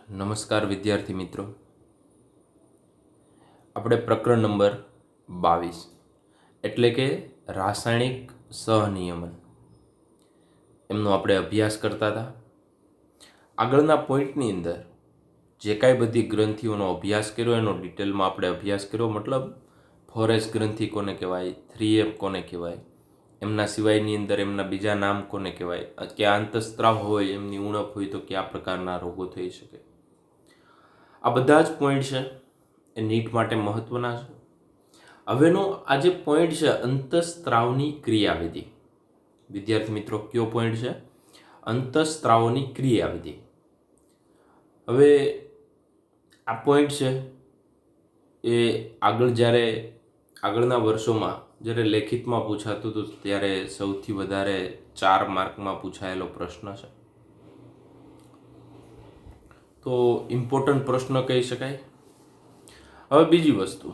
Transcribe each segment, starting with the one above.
નમસ્કાર વિદ્યાર્થી મિત્રો, આપણે પ્રકરણ નંબર 22 એટલે કે રાસાયણિક સહનિયમન એમનો આપણે અભ્યાસ કરતા હતા. આગળના પોઈન્ટની અંદર જે કાંઈ બધી ગ્રંથિઓનો અભ્યાસ કર્યો એનો ડિટેલમાં આપણે અભ્યાસ કર્યો. મતલબ 4S ગ્રંથિ કોને કહેવાય, 3F કોને કહેવાય, એમના સિવાયની અંદર એમના બીજા નામ કોને કહેવાય, કે આંતસ્ત્રાવ હોય એમની ઉણપ હોય તો કયા પ્રકારના રોગો થઈ શકે. આ બધા જ પોઈન્ટ છે એ નીટ માટે મહત્વના છે. હવેનો આ જે પોઈન્ટ છે અંતસ્ત્રાવની ક્રિયાવિધિ, વિદ્યાર્થી મિત્રો કયો પોઈન્ટ છે? અંતસ્ત્રાવોની ક્રિયાવિધિ. હવે આ પોઈન્ટ છે એ આગળના વર્ષોમાં જ્યારે લેખિતમાં પૂછાતું હતું ત્યારે સૌથી વધારે 4 માર્કમાં પૂછાયેલો પ્રશ્ન છે. તો ઇમ્પોર્ટન્ટ પ્રશ્ન કહી શકાય. હવે બીજી વસ્તુ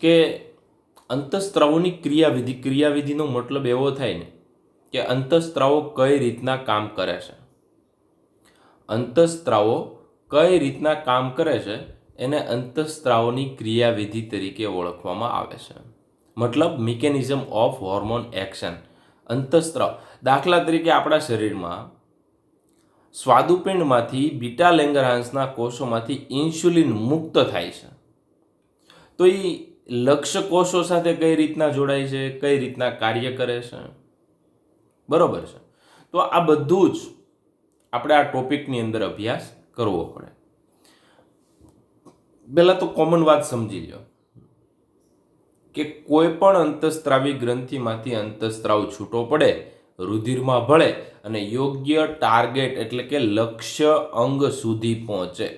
કે અંતસ્ત્રાવોની ક્રિયાવિધિનો મતલબ એવો થાય ને કે અંતસ્ત્રાવો કઈ રીતના કામ કરે છે. અંતસ્ત્રાવો કઈ રીતના કામ કરે છે એને અંતસ્ત્રાવોની ક્રિયાવિધિ તરીકે ઓળખવામાં આવે છે. મતલબ મિકેનિઝમ ઓફ હોર્મોન એક્શન. અંતસ્ત્રાવ, દાખલા તરીકે આપણા શરીરમાં સ્વાદુપિંડમાંથી બીટા લેંગરહાન્સના કોષોમાંથી ઇન્સ્યુલિન મુક્ત થાય છે. તો એ લક્ષ્ય કોષો સાથે કઈ રીતના જોડાય છે, કઈ રીતના કાર્ય કરે છે, બરોબર છે. તો આ બધું જ આપણે આ ટોપિકની અંદર અભ્યાસ કરવો પડે. પહેલા તો કોમન વાત સમજી લો કે કોઈ પણ અંતસ્ત્રાવી ગ્રંથિમાંથી અંતસ્ત્રાવ છૂટો પડે, રુધિરમાં ભળે અને યોગ્ય ટાર્ગેટ એટલે કે લક્ષ્ય અંગ સુધી પહોંચે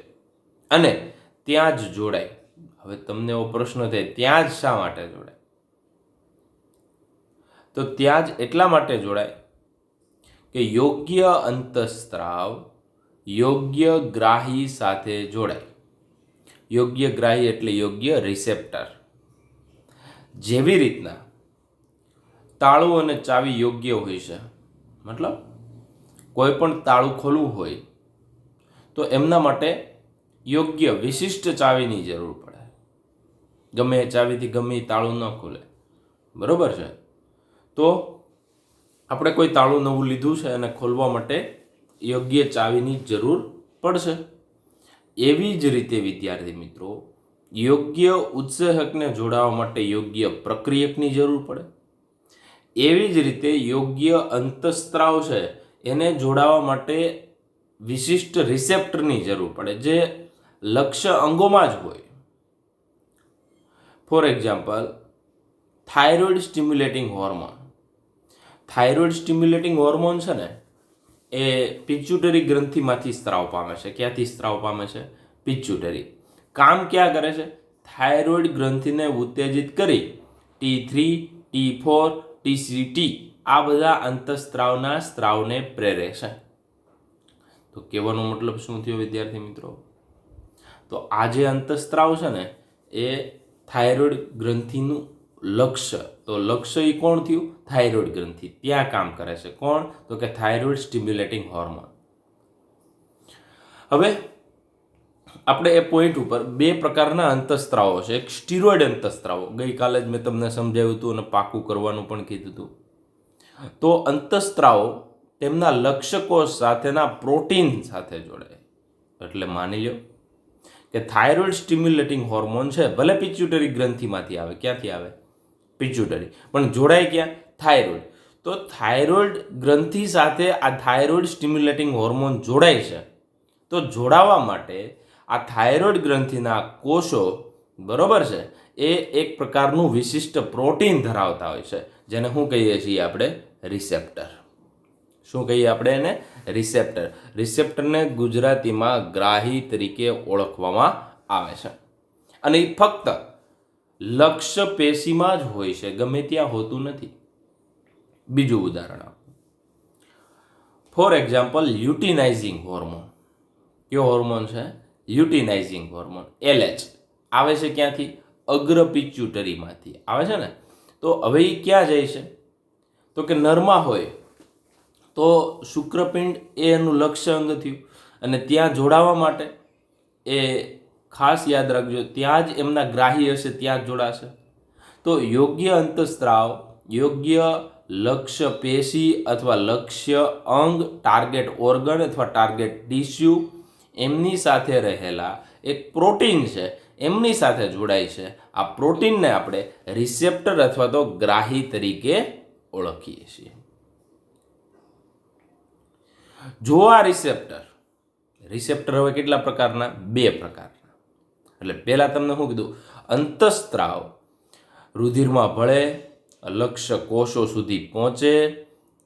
અને ત્યાં જ જોડાય. હવે તમને એવો પ્રશ્ન થાય, ત્યાં જ શા માટે જોડાય? તો ત્યાં જ એટલા માટે જોડાય કે યોગ્ય અંતસ્ત્રાવ યોગ્ય ગ્રાહી સાથે જોડાય. યોગ્ય ગ્રાહી એટલે યોગ્ય રિસેપ્ટર. જેવી રીતના તાળું અને ચાવી યોગ્ય હોય છે, મતલબ કોઈ પણ તાળું ખોલવું હોય તો એમના માટે યોગ્ય વિશિષ્ટ ચાવીની જરૂર પડે. ગમે એ ચાવીથી ગમે એ તાળું ન ખોલે, બરોબર છે. તો આપણે કોઈ તાળું નવું લીધું છે અને ખોલવા માટે યોગ્ય ચાવીની જરૂર પડશે. એવી જ રીતે વિદ્યાર્થી મિત્રો, યોગ્ય ઉત્સેચકને જોડાવા માટે યોગ્ય પ્રક્રિયકની જરૂર પડે. એવી જ રીતે યોગ્ય અંતસ્ત્રાવ છે એને જોડાવા માટે વિશિષ્ટ રિસેપ્ટરની જરૂર પડે જે લક્ષ્ય અંગોમાં જ હોય. For example, thyroid stimulating hormone. Thyroid stimulating hormone છે ને એ પિચ્યુટરી ગ્રંથિમાંથી સ્ત્રાવ પામે છે. ક્યાંથી સ્ત્રાવ પામે છે? પિચ્યુટરી. કામ ક્યાં કરે છે? થાઇરોઇડ ગ્રંથિને ઉત્તેજિત કરી T3, T4, TCT આ બધા અંતસ્ત્રાવના સ્ત્રાવને પ્રેરે છે. તો કહેવાનો મતલબ શું થયો વિદ્યાર્થી મિત્રો? તો આ જે અંતસ્ત્રાવ છે ને એ થાઇરોઇડ ગ્રંથિનું લક્ષ્ય, તો લક્ષ્ય એ કોણ થયું? થાઇરોઇડ ગ્રંથિ. ત્યાં કામ કરે છે. કોણ? તો કે થાઇરોઇડ સ્ટિમ્યુલેટિંગ હોર્મોન. હવે આપણે એ પોઈન્ટ ઉપર 2 પ્રકારના અંતસ્ત્રાવો છે. એક સ્ટીરોઇડ અંતસ્ત્રાવો, ગઈકાલે જ મેં તમને સમજાવ્યું હતું અને પાકું કરવાનું પણ કીધું હતું. તો અંતસ્ત્રાવો તેમના લક્ષ્ય કોષ સાથેના પ્રોટીન સાથે જોડાય. એટલે માની લો કે થાઇરોઇડ સ્ટિમ્યુલેટિંગ હોર્મોન છે, ભલે પિચ્યુટરી ગ્રંથિમાંથી આવે. ક્યાંથી આવે? પિચ્યુટરી. પણ જોડાય ક્યાં? થાઇરોઇડ. તો થાઇરોઇડ ગ્રંથિ સાથે આ થાઇરોઇડ સ્ટિમ્યુલેટિંગ હોર્મોન જોડાય છે. તો જોડાવા માટે આ થાઇરોઇડ ગ્રંથિના કોષો, બરોબર છે, એ એક પ્રકારનું વિશિષ્ટ પ્રોટીન ધરાવતા હોય છે જેને શું કહીએ છીએ આપણે? રિસેપ્ટર. શું કહીએ આપણે એને? રિસેપ્ટર. રિસેપ્ટરને ગુજરાતીમાં ગ્રાહી તરીકે ઓળખવામાં આવે છે અને એ ફક્ત લક્ષ્ય પેશીમાં જ હોય છે, ગમે ત્યાં હોતું નથી. બીજું ઉદાહરણ આપો. For example, luteinising hormone. કયો હોર્મોન છે? Luteinising hormone, LH. આવે છે ક્યાંથી? અગ્ર પિચ્યુટરીમાંથી આવે છે ને. તો હવે એ ક્યાં જાય છે? તો કે નરમાં હોય તો શુક્રપિંડ એ એનું લક્ષ્ય અંગ થયું અને ત્યાં જોડાવા માટે એ ખાસ યાદ રાખજો, ત્યાં જ એમના ગ્રાહી હશે, ત્યાં જ જોડાશે. તો યોગ્ય અંતઃસ્ત્રાવ યોગ્ય લક્ષ્ય પેશી અથવા લક્ષ્ય અંગ, ટાર્ગેટ ઓર્ગન અથવા ટાર્ગેટ ટિશ્યુ એમની સાથે રહેલા એક પ્રોટીન છે એમની સાથે જોડાય છે. આ પ્રોટીનને આપણે રિસેપ્ટર અથવા તો ગ્રાહી તરીકે ઓળખીએ છીએ. જો આ રિસેપ્ટર હવે કેટલા પ્રકારના? 2 પ્રકારના. એટલે પહેલા તમને શું કીધું? અંતઃસ્ત્રાવ રુધિરમાં ભળે, લક્ષ્ય કોષો સુધી પહોંચે,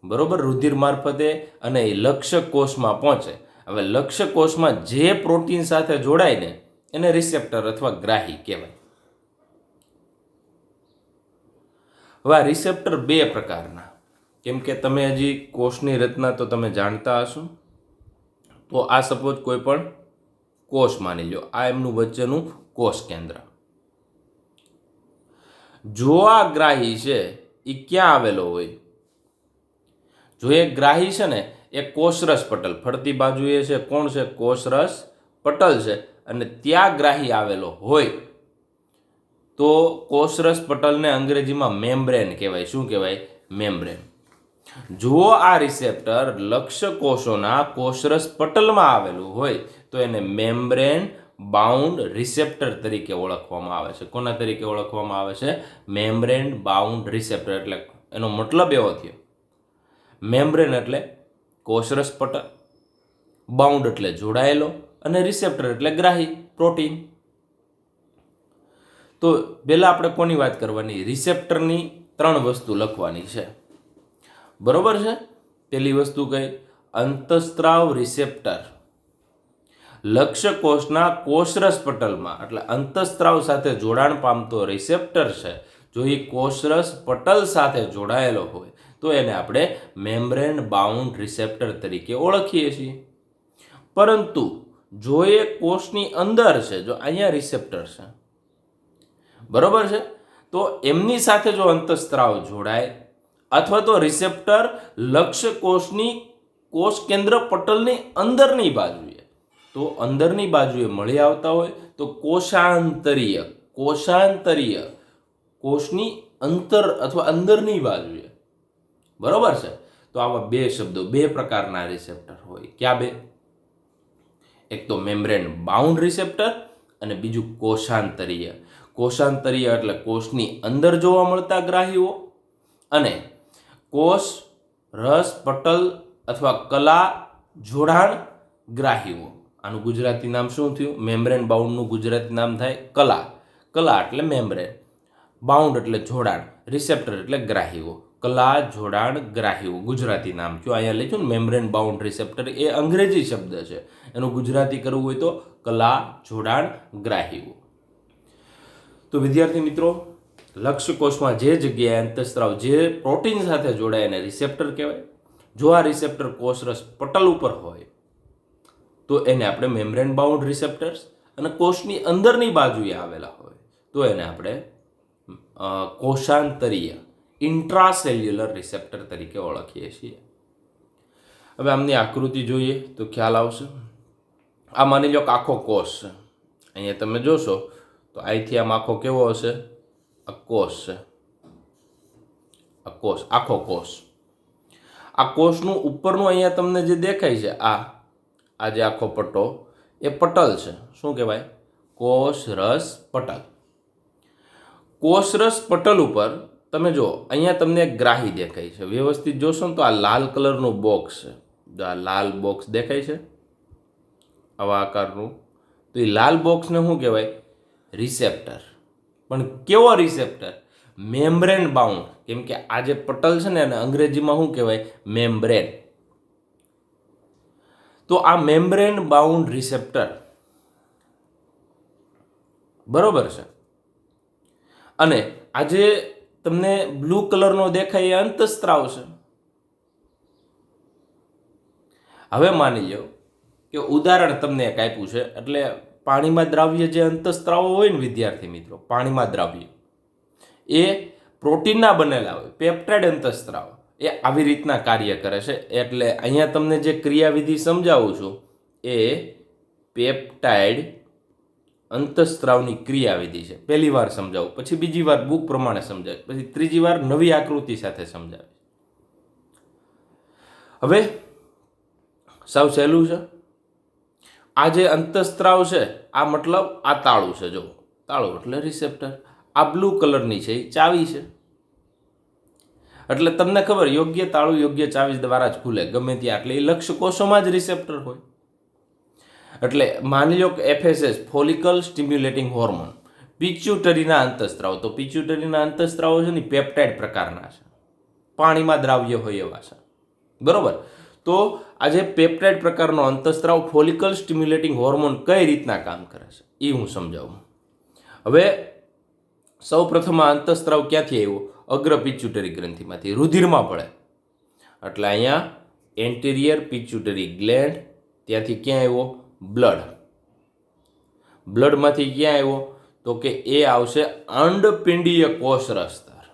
બરોબર, રુધિર મારફતે, અને એ લક્ષ્ય કોષમાં પહોંચે. હવે લક્ષ્ય કોષમાં જે પ્રોટીન સાથે જોડાય ને એને રિસેપ્ટર અથવા ગ્રાહી કહેવાય. હવે આ રિસેપ્ટર 2 પ્રકારના, કેમ કે તમે હજી કોષની રચના તો તમે જાણતા હશો. તો આ સપોઝ કોઈ પણ કોષ માની લો, આ એમનું વચ્ચેનું કોષ કેન્દ્ર. જો આ ગ્રાહી છે એ ક્યાં આવેલો હોય? જો એ ગ્રાહી છે ને એ કોષરસ પટલ, ફરતી બાજુએ છે, કોણ છે? કોષરસ પટલ છે, અને ત્યાં ગ્રાહી આવેલો હોય તો કોષરસ પટલને અંગ્રેજીમાં મેમ્બ્રેન કહેવાય. શું કહેવાય? મેમ્બ્રેન. જો આ રિસેપ્ટર લક્ષ્ય કોષોના કોષરસ પટલમાં આવેલું હોય તો એને મેમ્બ્રેન બાઉન્ડ રિસેપ્ટર તરીકે ઓળખવામાં આવે છે. કોના તરીકે ઓળખવામાં આવે છે? Membrane bound receptor. એટલે એનો મતલબ એવો થયો, મેમ્બ્રેન એટલે કોષરસ પટલ, બાઉન્ડ એટલે જોડાયેલો, અને રિસેપ્ટર એટલે ગ્રાહી પ્રોટીન. તો પહેલા આપણે કોની વાત કરવાની? રિસેપ્ટરની 3 વસ્તુ લખવાની છે, બરોબર છે? પહેલી વસ્તુ કઈ? અંતઃસ્ત્રાવ રિસેપ્ટર લક્ષ્ય કોષના કોષરસ પટલમાં, એટલે અંતઃસ્ત્રાવ સાથે જોડાણ પામતો રિસેપ્ટર છે. જો એ કોષરસ પટલ સાથે જોડાયેલો હોય તો એને આપણે મેમ્બ્રેન બાઉન્ડ રિસેપ્ટર તરીકે ઓળખીએ છીએ. પરંતુ જો એ કોષની અંદર છે, જો અહીંયા રિસેપ્ટર છે, બરોબર છે, તો એમની સાથે જો અંતઃસ્ત્રાવ જોડાય અથવા તો રિસેપ્ટર લક્ષ્ય કોષની કોષ કેન્દ્ર પટલની અંદરની બાજુએ, તો અંદરની બાજુએ મળી આવતા હોય તો કોષાંતરીય કોષની અંતર અથવા અંદરની બાજુએ, બરોબર છે. તો આવા 2 શબ્દો, 2 પ્રકારના રિસેપ્ટર હોય. ક્યાં 2? એક તો મેમ્બ્રેન બાઉન્ડ રિસેપ્ટર અને બીજું કોષાંતરીય. કોષાંતરીય એટલે કોષની અંદર જોવા મળતા ગ્રાહીઓ, અને કોષ રસ પટલ અથવા કલા જોડાણ ગ્રાહીઓ. આનું ગુજરાતી નામ શું થયું? મેમ્બ્રેન બાઉન્ડનું ગુજરાતી નામ થાય કલા. કલા એટલે મેમ્બ્રેન, બાઉન્ડ એટલે જોડાણ, રિસેપ્ટર એટલે ગ્રાહીઓ. કલા જોડાણ ગ્રાહીઓ ગુજરાતી નામ થયું. અહીંયા લખ્યું ને મેમ્બ્રેન બાઉન્ડ રિસેપ્ટર, એ અંગ્રેજી શબ્દ છે, એનું ગુજરાતી કરવું હોય તો કલા જોડાણ ગ્રાહીઓ. તો વિદ્યાર્થી મિત્રો, લક્ષ્ય કોષમાં જે જગ્યાએ અંતઃસ્ત્રાવ જે પ્રોટીન સાથે જોડાય એને રિસેપ્ટર કહેવાય. જો આ રિસેપ્ટર કોષરસ પટલ ઉપર હોય તો એને આપણે મેમ્બ્રેન બાઉન્ડ રિસેપ્ટર્સ, અને કોષની અંદરની બાજુએ આવેલા હોય તો એને આપણે કોષાંતરીય ઇન્ટ્રાસેલ્યુલર રિસેપ્ટર તરીકે ઓળખીએ છીએ. હવે આમની આકૃતિ જોઈએ તો ખ્યાલ આવશે. આ માની લો કે આખો કોષ છે. અહીંયા તમે જોશો તો અહીંથી આમ આખો કેવો હશે? આ કોષ છે, આ કોષ, આખો કોષ. આ કોષનું ઉપરનું અહીંયા તમને જે દેખાય છે, આ જે આખો પટ્ટો, એ પટલ છે. શું કહેવાય? કોષરસ પટલ. કોષરસ પટલ ઉપર તમે જો, અહીંયા તમને એક ગ્રાહી દેખાય છે. વ્યવસ્થિત જોશો ને તો આ લાલ કલરનું બોક્સ છે. જો આ લાલ બોક્સ દેખાય છે આવા આકારનું, તો એ લાલ બોક્સને શું કહેવાય? રિસેપ્ટર. પણ કેવો રિસેપ્ટર? Membrane bound. કેમ કે આ જે પટલ છે ને એને અંગ્રેજીમાં શું કહેવાય? મેમ્બ્રેન. તો આ મેમ્બ્રેન બાઉન્ડ રિસેપ્ટર, બરોબર છે. અને આ જે તમને બ્લુ કલરનો દેખાય એ અંતઃસ્ત્રાવ છે. હવે માની લો કે ઉદાહરણ તમને એક આપ્યું છે, એટલે પાણીમાં દ્રાવ્ય જે અંતઃસ્ત્રાવો હોય ને વિદ્યાર્થી મિત્રો, પાણીમાં દ્રાવ્ય એ પ્રોટીનના બનેલા હોય, પેપ્ટાઇડ અંતઃસ્ત્રાવ, એ આવી રીતના કાર્ય કરે છે. એટલે અહીંયા તમને જે ક્રિયાવિધિ સમજાવું છું એ પેપ્ટાઇડ અંતઃસ્ત્રાવની ક્રિયાવિધિ છે. પહેલી વાર સમજાવું, પછી બીજી વાર બુક પ્રમાણે સમજાય, પછી ત્રીજી વાર નવી આકૃતિ સાથે સમજાવે. હવે સાવ સહેલું છે. આ જે અંતઃસ્ત્રાવ છે આ મતલબ આ તાળું છે. જો તાળું એટલે રિસેપ્ટર. આ બ્લુ કલરની છે એ ચાવી છે. એટલે તમને ખબર, યોગ્ય તાળું યોગ્ય ચાવી દ્વારા જ ખુલે ગમે ત્યાં. એટલે એ લક્ષ્ય કોષોમાં જ રિસેપ્ટર હોય. એટલે માની લો કે FSH ફોલિકલ સ્ટિમ્યુલેટિંગ હોર્મોન, પિચ્યુટરીના અંતઃસ્ત્રાવ. તો પિચ્યુટરીના અંતઃસ્ત્રાવો છે ને પેપ્ટાઇડ પ્રકારના છે, પાણીમાં દ્રાવ્ય હોય એવા છે. બરોબર. તો આ જે પેપ્ટાઇડ પ્રકારનો અંતઃસ્ત્રાવ ફોલિકલ સ્ટિમ્યુલેટિંગ હોર્મોન કઈ રીતના કામ કરે છે એ હું સમજાવું. હવે સૌ પ્રથમ આ અંતઃસ્ત્રાવ ક્યાંથી આવ્યો? અગ્ર પિચ્યુટરી ગ્રંથિમાંથી, રુધિરમાં ભળે. એટલે અહીંયા એન્ટેરિયર પિચ્યુટરી ગ્લેન્ડ, ત્યાંથી ક્યાં આવ્યો? બ્લડ. બ્લડમાંથી ક્યાં આવ્યો? તો કે એ આવશે અંડપિંડીય કોષરસ સ્તર.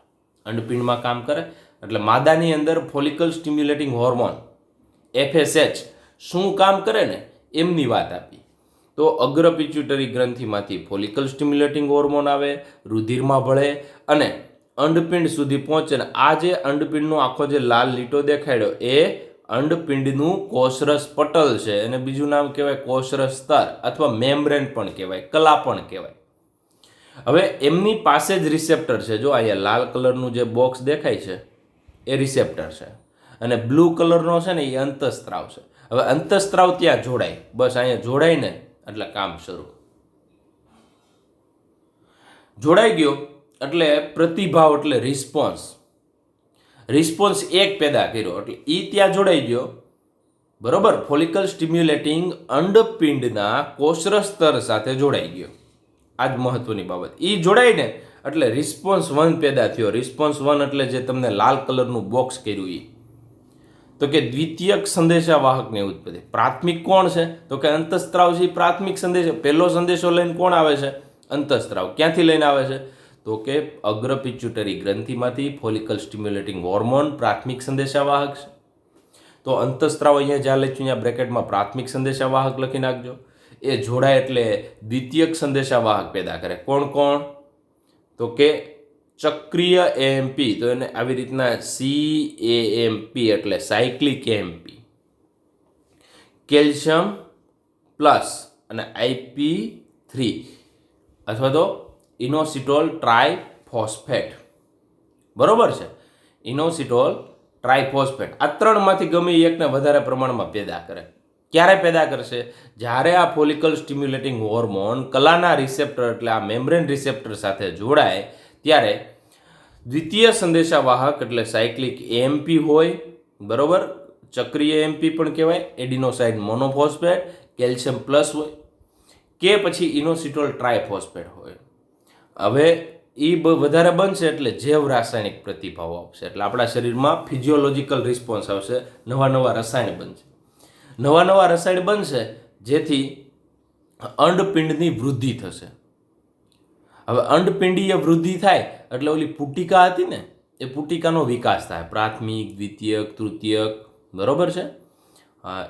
અંડપિંડમાં કામ કરે. એટલે માદાની અંદર ફોલિકલ સ્ટિમ્યુલેટિંગ હોર્મોન FSH શું કામ કરે ને એમની વાત આપી. તો અગ્ર પિચ્યુટરી ગ્રંથિમાંથી ફોલિકલ સ્ટિમ્યુલેટિંગ હોર્મોન આવે, રુધિરમાં ભળે અને અંડપિંડ સુધી પહોંચે. ને આ જે અંડપિંડનો આખો જે લાલ લીટો દેખાડ્યો એ અંડપિંડનું કોષરસ પટલ છે. અને બીજું નામ કહેવાય કોષરસ સ્તર અથવા મેમ્બ્રેન પણ કહેવાય, કલા પણ કહેવાય. હવે એમની પાસે જ રિસેપ્ટર છે. જો અહીંયા લાલ કલરનું જે બોક્સ દેખાય છે એ રિસેપ્ટર છે, અને બ્લુ કલરનો છે ને એ અંતઃસ્ત્રાવ છે. હવે અંતઃસ્ત્રાવ ત્યાં જોડાય, બસ અહીંયા જોડાય ને એટલે કામ શરૂ. જોડાઈ ગયો એટલે પ્રતિભાવ એટલે રિસ્પોન્સ. રિસ્પોન્સ એક પેદા કર્યો એટલે એ ત્યાં જોડાઈ ગયો. બરોબર. ફોલિકલ સ્ટિમ્યુલેટિંગ અંડપિંડના કોષરસ સ્તર સાથે જોડાઈ ગયો. આ જ મહત્વની બાબત. એ જોડાય ને એટલે રિસ્પોન્સ 1 પેદા થયો. રિસ્પોન્સ 1 એટલે જે તમને લાલ કલરનું બોક્સ કર્યું એ. તો કે દ્વિતીયક સંદેશાવાહકની ઉત્પત્તિ. પ્રાથમિક કોણ છે? તો કે અંતઃસ્ત્રાવ છે. પ્રાથમિક સંદેશ, પહેલો સંદેશો લઈને કોણ આવે છે? અંતઃસ્ત્રાવ. ક્યાંથી લઈને આવે છે? તો કે અગ્ર પિચ્યુટરી ગ્રંથિમાંથી ફોલિકલ સ્ટિમ્યુલેટિંગ હોર્મોન પ્રાથમિક સંદેશાવાહક છે. તો અંતઃસ્ત્રાવ અહીંયા જ્યાં લખ્યું અહીંયા બ્રેકેટમાં પ્રાથમિક સંદેશાવાહક લખી નાખજો. એ જોડાય એટલે દ્વિતીયક સંદેશાવાહક પેદા કરે. કોણ કોણ? તો કે ચક્રીય AMP. તો એને આવી રીતના CAMP એટલે સાયક્લિક AMP, કેલ્શિયમ પ્લસ અને IP3 અથવા તો ઇનોસિટોલ ટ્રાયફોસ્ફેટ. બરોબર છે. ઇનોસિટોલ ટ્રાયફોસ્ફેટ આ ત્રણમાંથી ગમે એકને વધારે પ્રમાણમાં પેદા કરે. ક્યારે પેદા કરશે? જ્યારે આ ફોલિકલ સ્ટિમ્યુલેટિંગ હોર્મોન કલાના રિસેપ્ટર એટલે આ મેમ્બ્રેન રિસેપ્ટર સાથે જોડાય ત્યારે દ્વિતીય સંદેશાવાહક એટલે સાયક્લિક AMP હોય. બરોબર. ચક્રીય AMP પણ કહેવાય. એડિનોસાઇન મોનોફોસ્ફેટ, કેલ્શિયમ પ્લસ હોય કે પછી ઇનોસિટોલ ટ્રાયફોસ્ફેટ હોય. હવે એ વધારે બનશે એટલે જૈવ રાસાયણિક પ્રતિભાવ આવશે. એટલે આપણા શરીરમાં ફિઝિયોલોજીકલ રિસ્પોન્સ આવશે. નવા નવા રસાયણ બનશે. નવા નવા રસાયણ બનશે જેથી અંડપિંડની વૃદ્ધિ થશે. હવે અંડપિંડીય વૃદ્ધિ થાય એટલે ઓલી પુટિકા હતી ને એ પુટિકાનો વિકાસ થાય. પ્રાથમિક, દ્વિતીયક, તૃતીયક. બરોબર છે.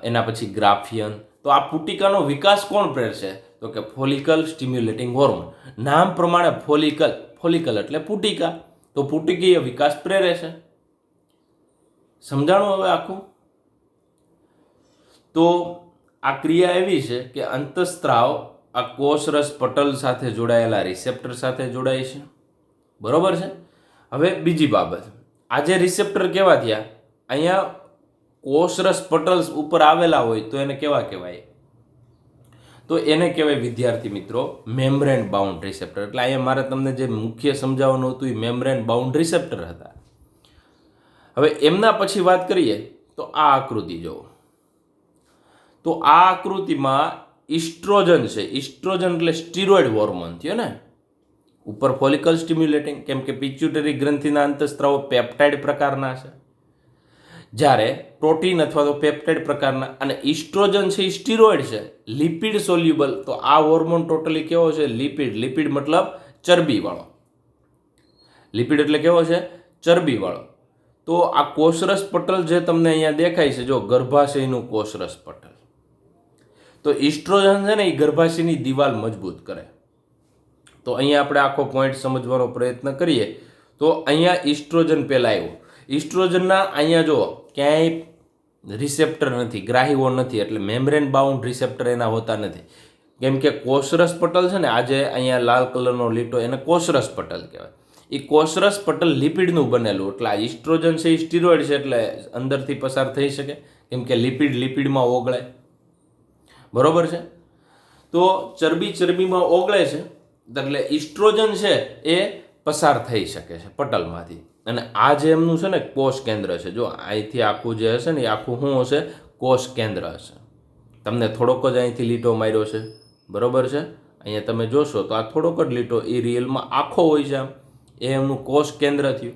એના પછી ગ્રાફિયન. તો આ પુટિકાનો વિકાસ કોણ પ્રેરશે? તો કે ફોલિકલ સ્ટિમ્યુલેટિંગ હોર્મોન. નામ પ્રમાણે ફોલિકલ, ફોલિકલ એટલે પુટિકા. તો પુટિકીય વિકાસ પ્રેરે છે. સમજાણું હવે આખું? તો આ ક્રિયા એવી છે કે અંતઃસ્ત્રાવ આ કોષરસ પટલ સાથે જોડાયેલા રિસેપ્ટર સાથે જોડાય છે. બરોબર છે. હવે બીજી બાબત, આ જે રિસેપ્ટર કેવા થયા? અહીંયા કોષરસ પટલ ઉપર આવેલા હોય તો એને કેવા કહેવાય? તો એને કહેવાય વિદ્યાર્થી મિત્રો મેમ્બ્રેન બાઉન્ડ રિસેપ્ટર. એટલે અહીંયા મારે તમને જે મુખ્ય સમજાવવાનું હતું એ મેમ્બ્રેન બાઉન્ડ રિસેપ્ટર હતા. હવે એમના પછી વાત કરીએ તો આ આકૃતિ જુઓ. તો આ આકૃતિમાં ઇસ્ટ્રોજન છે. ઇસ્ટ્રોજન એટલે સ્ટીરોઇડ હોર્મોન થયો ને. ઉપર ફોલિકલ સ્ટિમ્યુલેટિંગ, કેમ કે પિચ્યુટરી ગ્રંથિના અંતઃસ્ત્રાવો પેપ્ટાઇડ પ્રકારના છે, જ્યારે પ્રોટીન અથવા તો પેપ્ટાઇડ પ્રકારના. અને ઇસ્ટ્રોજન છે એ સ્ટીરોઇડ છે, લિપિડ સોલ્યુબલ. તો આ હોર્મોન ટોટલી કેવો છે? લિપિડ. લિપિડ મતલબ ચરબીવાળો. લિપિડ એટલે કેવો છે? ચરબીવાળો. તો આ કોષરસ પટલ જે તમને અહીંયા દેખાય છે, જો ગર્ભાશયનું કોષરસ પટલ. તો ઇસ્ટ્રોજન છે ને એ ગર્ભાશયની દિવાલ મજબૂત કરે. તો અહીંયા આપણે આખો પોઈન્ટ સમજવાનો પ્રયત્ન કરીએ તો અહીંયા ઇસ્ટ્રોજન પહેલાં આવ્યો. ઇસ્ટ્રોજનના અહીંયા જો ક્યાંય રિસેપ્ટર નથી, ગ્રાહીઓ નથી, એટલે મેમ્બ્રેન બાઉન્ડ રિસેપ્ટર એના હોતા નથી. કેમ કે કોષરસ પટલ છે ને, આજે અહીંયા લાલ કલરનો લીટો એને કોષરસ પટલ કહેવાય. એ કોષરસ પટલ લિપિડનું બનેલું, એટલે આ ઇસ્ટ્રોજન છે એ સ્ટીરોઇડ છે, એટલે અંદરથી પસાર થઈ શકે, કેમ કે લિપિડમાં ઓગળે. બરોબર છે? તો ચરબીમાં ઓગળે છે, એટલે ઇસ્ટ્રોજન છે એ પસાર થઈ શકે છે પટલમાંથી. અને આ જે એમનું છે ને કોષ કેન્દ્ર છે, જો અહીંથી આખું જે હશે ને એ આખું શું હશે? કોષ કેન્દ્ર હશે. તમને થોડોક જ અહીંથી લીટો માર્યો છે, બરોબર છે? અહીંયા તમે જોશો તો આ થોડોક જ લીટો, એ રિયલમાં આખો હોય છે, આમ એ એમનું કોષ કેન્દ્ર થયું.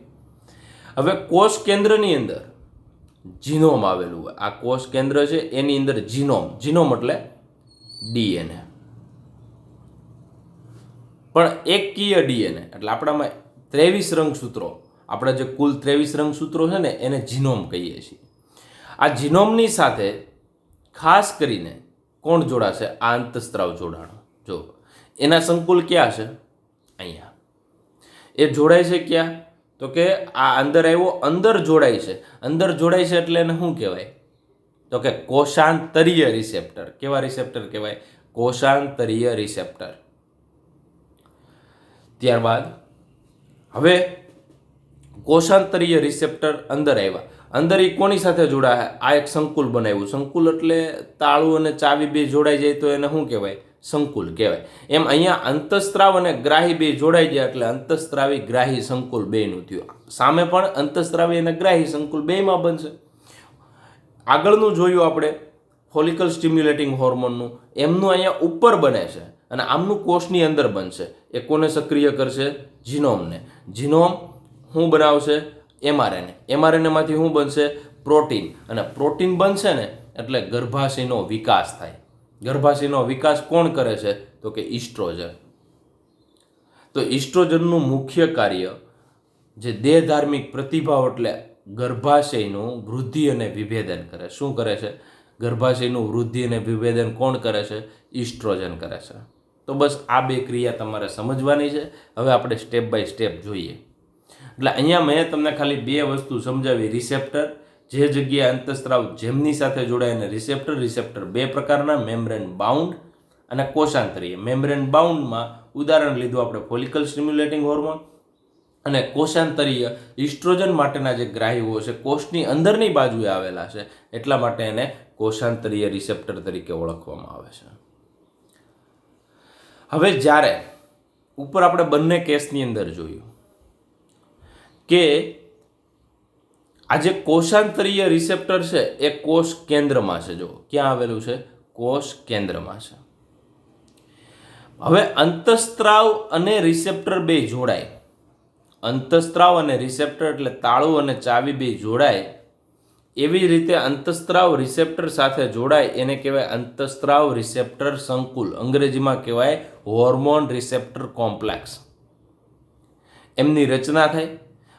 હવે કોષ કેન્દ્રની અંદર જીનોમ આવેલું હોય. આ કોષ કેન્દ્ર છે એની અંદર જીનોમ એટલે ડીએનએ, પણ એકકીય ડીએનએ. એટલે આપણામાં 23 રંગસૂત્રો, આપણા જે કુલ 23 રંગસૂત્રો છે ને એને જીનોમ કહીએ છીએ. આ જીનોમની સાથે ખાસ કરીને કોણ જોડાશે? આ અંતસ્ત્રાવ જોડાણો. જો એના સંકુલ ક્યાં છે? અહીંયા. એ જોડાય છે ક્યાં? તો કે આ અંદર આવ્યો, અંદર જોડાય છે. અંદર જોડાય છે એટલે એને શું કહેવાય? તો કે કોષાંતરીય રિસેપ્ટર. કેવા રિસેપ્ટર કહેવાય? કોષાંતરીય રિસેપ્ટર. ત્યારબાદ હવે કોષાંતરીય રિસેપ્ટર અંદર આવ્યા. અંદર એ કોની સાથે જોડાય? આ એક સંકુલ બનાવ્યું. સંકુલ એટલે તાળું અને ચાવી બે જોડાઈ જાય તો એને શું કહેવાય? સંકુલ કહેવાય. એમ અહીંયા અંતસ્ત્રાવ અને ગ્રાહી બે જોડાઈ ગયા એટલે અંતસ્ત્રાવી ગ્રાહી સંકુલ બેનું થયું. સામે પણ અંતસ્ત્રાવી અને ગ્રાહી સંકુલ બેમાં બનશે. આગળનું જોયું આપણે ફોલિકલ સ્ટિમ્યુલેટિંગ હોર્મોનનું, એમનું અહીંયા ઉપર બને છે અને આમનું કોષની અંદર બનશે. એ કોને સક્રિય કરશે? જીનોમને. જીનોમ શું બનાવશે? એમઆરએનએ. એમઆરએનએમાંથી શું બનશે? પ્રોટીન. અને પ્રોટીન બનશે ને એટલે ગર્ભાશયનો વિકાસ થાય. ગર્ભાશયનો વિકાસ કોણ કરે છે? તો કે ઇસ્ટ્રોજન. તો ઇસ્ટ્રોજનનું મુખ્ય કાર્ય જે દેહધાર્મિક પ્રતિભાવ એટલે ગર્ભાશયનું વૃદ્ધિ અને વિભેદન કરે. શું કરે છે? ગર્ભાશયનું વૃદ્ધિ અને વિભેદન કોણ કરે છે? ઇસ્ટ્રોજન કરે છે. તો બસ આ બે ક્રિયા તમારે સમજવાની છે. હવે આપણે સ્ટેપ બાય સ્ટેપ જોઈએ. એટલે અહીંયા મેં તમને ખાલી બે વસ્તુ સમજાવી. રિસેપ્ટર, જે જગ્યાએ અંતસ્ત્રાવ જેમની સાથે જોડાય અને રિસેપ્ટર બે પ્રકારના, મેમ્બ્રેન બાઉન્ડ અને કોષાંતરીય. મેમ્બ્રેન બાઉન્ડમાં ઉદાહરણ લીધું આપણે ફોલિકલ સ્ટિમ્યુલેટિંગ હોર્મોન, અને કોષાંતરીય ઇસ્ટ્રોજન માટેના જે ગ્રાહીઓ છે કોષની અંદરની બાજુએ આવેલા છે, એટલા માટે એને કોષાંતરીય રિસેપ્ટર તરીકે ઓળખવામાં આવે છે. હવે જ્યારે ઉપર આપણે બંને કેસની અંદર જોયું કે આ જે કોષાંતરીય રિસેપ્ટર છે એ કોષ કેન્દ્રમાં છે. જો ક્યાં આવેલું છે? કોષ કેન્દ્રમાં છે. હવે અંતસ્ત્રાવ અને રિસેપ્ટર બે જોડાય. અંતસ્ત્રાવ અને રિસેપ્ટર એટલે તાળું અને ચાવી બે જોડાય. એવી રીતે અંતસ્ત્રાવ રિસેપ્ટર સાથે જોડાય એને કહેવાય અંતસ્ત્રાવ રિસેપ્ટર સંકુલ. અંગ્રેજીમાં કહેવાય હોર્મોન રિસેપ્ટર કોમ્પ્લેક્સ. એમની રચના થાય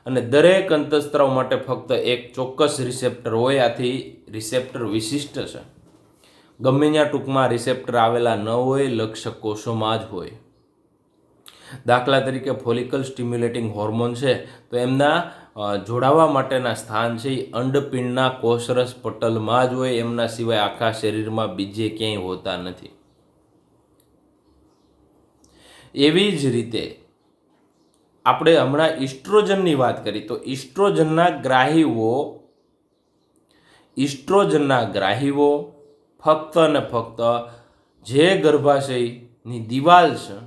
અને દરેક અંતસ્ત્રાવ માટે ફક્ત એક ચોક્કસ રિસેપ્ટર હોય. આથી રિસેપ્ટર વિશિષ્ટ છે. ગમે ત્યાં ટૂંકમાં રિસેપ્ટર આવેલા ન હોય, લક્ષ્ય કોષોમાં જ હોય. દાખલા તરીકે ફોલિકલ સ્ટિમ્યુલેટિંગ હોર્મોન છે તો એમના જોડાવા માટેના સ્થાન છે એ અંડપિંડના કોષરસ પટલમાં જ હોય. એમના સિવાય આખા શરીરમાં બીજે ક્યાંય હોતા નથી. એવી જ રીતે આપણે હમણાં ઇસ્ટ્રોજનની વાત કરી તો ઇસ્ટ્રોજનના ગ્રાહીઓ ફક્ત અને ફક્ત જે ગર્ભાશયની દિવાલ છે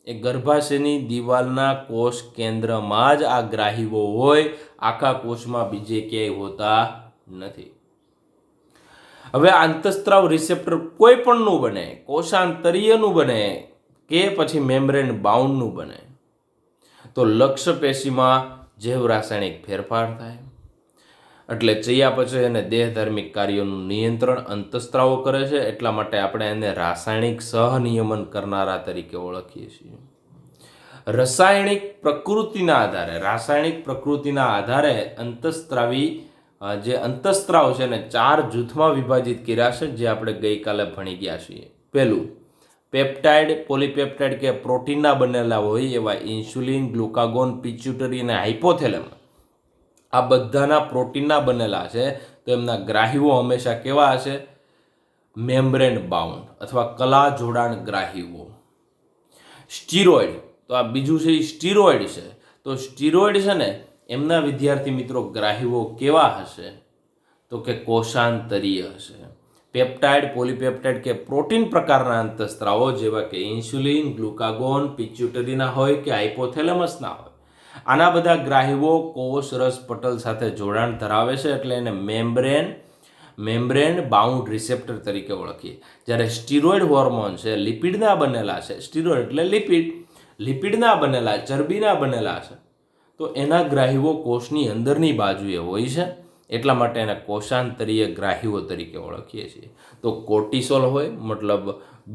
એ ગર્ભાશયની દિવાલના કોષ કેન્દ્રમાં જ આ ગ્રાહીઓ હોય. આખા કોષમાં બીજે ક્યાંય હોતા નથી. હવે આંતસ્ત્રાવ રિસેપ્ટર કોઈ પણનું બને, કોષાંતરીયનું બને કે પછી મેમ્બ્રેન બાઉન્ડનું બને, તો લક્ષ્ય પેશીમાં જૈવ રાસાયણિક ફેરફાર થાય. એટલે ચયાપચય અને દેહધાર્મિક કાર્યોનું નિયંત્રણ અંતસ્ત્રાવો કરે છે. એટલા માટે આપણે એને રાસાયણિક સહનિયમન કરનારા તરીકે ઓળખીએ છીએ. રાસાયણિક પ્રકૃતિના આધારે અંતસ્ત્રાવી જે અંતઃસ્ત્રાવ છે એને 4 જૂથમાં વિભાજિત કર્યા છે, જે આપણે ગઈકાલે ભણી ગયા છીએ. પહેલું, પેપ્ટાઇડ, પોલીપેપ્ટાઇડ કે પ્રોટીનના બનેલા હોય એવા ઇન્સ્યુલિન, ગ્લુકાગોન, પિચ્યુટરી અને હાઇપોથેલેમસ આ બધાના પ્રોટીનના બનેલા છે. તો એમના ગ્રાહીઓ હંમેશા કેવા હશે? મેમ્બ્રેન બાઉન્ડ અથવા કલા જોડાણ ગ્રાહીઓ. સ્ટીરોઇડ, તો આ બીજું છે એ સ્ટીરોઇડ છે. તો સ્ટીરોઇડ છે ને એમના વિદ્યાર્થી મિત્રો ગ્રાહીઓ કેવા હશે? તો કે કોષાંતરીય હશે. પેપ્ટાઇડ, પોલીપેપ્ટાઇડ કે પ્રોટીન પ્રકારના અંતઃસ્ત્રાવો જેવા કે ઇન્સ્યુલિન, ગ્લુકાગોન, પિચ્યુટરીના હોય કે હાઇપોથેલેમસના હોય, આના બધા ગ્રાહીઓ કોષ રસ પટલ સાથે જોડાણ ધરાવે છે, એટલે એને મેમ્બ્રેન બાઉન્ડ રિસેપ્ટર તરીકે ઓળખીએ. જ્યારે સ્ટીરોઇડ હોર્મોન છે લિપિડના બનેલા છે. સ્ટીરોઇડ એટલે લિપિડના બનેલા, ચરબીના બનેલા છે. તો એના ગ્રાહીઓ કોષની અંદરની બાજુએ હોય છે, એટલા માટે એને કોષાંતરીય ગ્રાહીઓ તરીકે ઓળખીએ છીએ. તો કોર્ટિસોલ હોય, મતલબ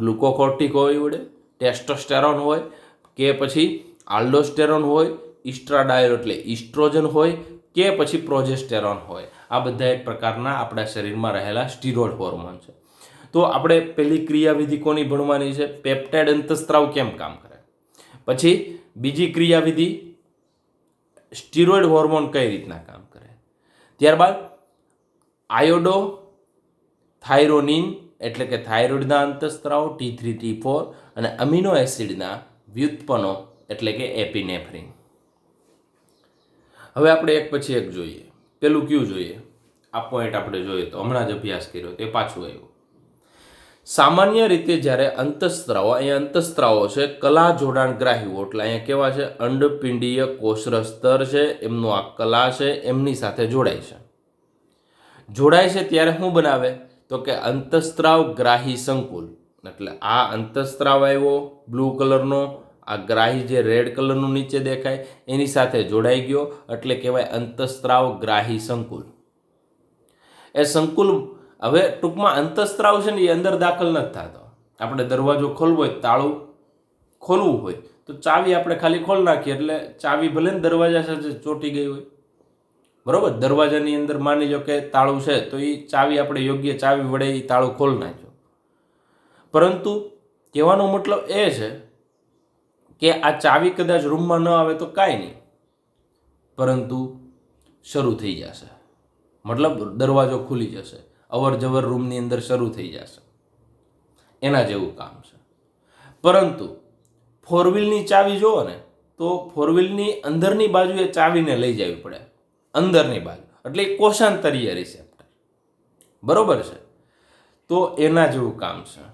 ગ્લુકોકોર્ટિકોઇડ, ટેસ્ટોસ્ટેરોન હોય કે પછી આલ્ડોસ્ટેરોન હોય, ઇસ્ટ્રાડાયોલ એટલે ઇસ્ટ્રોજન હોય કે પછી પ્રોજેસ્ટેરોન હોય, આ બધા એક પ્રકારના આપણા શરીરમાં રહેલા સ્ટીરોઇડ હોર્મોન છે. તો આપણે પહેલી ક્રિયાવિધિ કોની ભણવાની છે? પેપ્ટાઇડ અંતઃસ્ત્રાવ કેમ કામ કરે. પછી બીજી ક્રિયાવિધિ સ્ટીરોઇડ હોર્મોન કઈ રીતના કામ કરે. ત્યારબાદ આયોડો થાઇરોનિન એટલે કે થાઇરોઇડના અંતઃસ્ત્રાવ T3 T4 અને અમીનો એસિડના વ્યુત્પન્નો એટલે કે એપિનેફ્રિન. હવે આપણે એક પછી એક જોઈએ. પેલું કયું જોઈએ? આ પોઈન્ટ આપણે જોઈએ તો હમણાં જ અભ્યાસ કર્યો તે પાછું આવ્યું. સામાન્ય રીતે જ્યારે અંતઃસ્ત્રાવો, અહીંયા અંતઃસ્ત્રાવો છે કલા જોડાણ ગ્રાહીઓ, એટલે અહીંયા કેવા છે? અંડપિંડીય કોષરસ સ્તર છે એમનું આ કલા છે એમની સાથે જોડાય છે ત્યારે શું બનાવે? તો કે અંતઃસ્ત્રાવ ગ્રાહી સંકુલ. એટલે આ અંતઃસ્ત્રાવ આવ્યો બ્લુ કલરનો, આ ગ્રાહી જે રેડ કલરનું નીચે દેખાય એની સાથે જોડાઈ ગયો, એટલે કહેવાય અંતઃસ્ત્રાવ ગ્રાહી સંકુલ. એ સંકુલ હવે ટૂંકમાં અંતઃસ્ત્રાવ છે ને એ અંદર દાખલ નથી થતો. આપણે દરવાજો ખોલવો હોય, તાળું ખોલવું હોય તો ચાવી આપણે ખાલી ખોલી નાખીએ એટલે ચાવી ભલે ને દરવાજા સાથે ચોંટી ગઈ હોય, બરોબર. દરવાજાની અંદર માની લો કે તાળું છે તો એ ચાવી આપણે યોગ્ય ચાવી વડે એ તાળું ખોલી નાખ્યું. પરંતુ કહેવાનો મતલબ એ છે કે આ ચાવી કદાચ રૂમમાં ન આવે તો કાંઈ નહીં, પરંતુ શરૂ થઈ જશે, મતલબ દરવાજો ખુલી જશે, અવર જવર રૂમની અંદર શરૂ થઈ જશે. એના જેવું કામ છે. પરંતુ ફોર વ્હીલની ચાવી જુઓ ને તો ફોર વ્હીલની અંદરની બાજુએ ચાવીને લઈ જવી પડે, અંદરની બાજુ, એટલે કોષાંતરીય રિસેપ્ટર, બરોબર છે. તો એના જેવું કામ છે.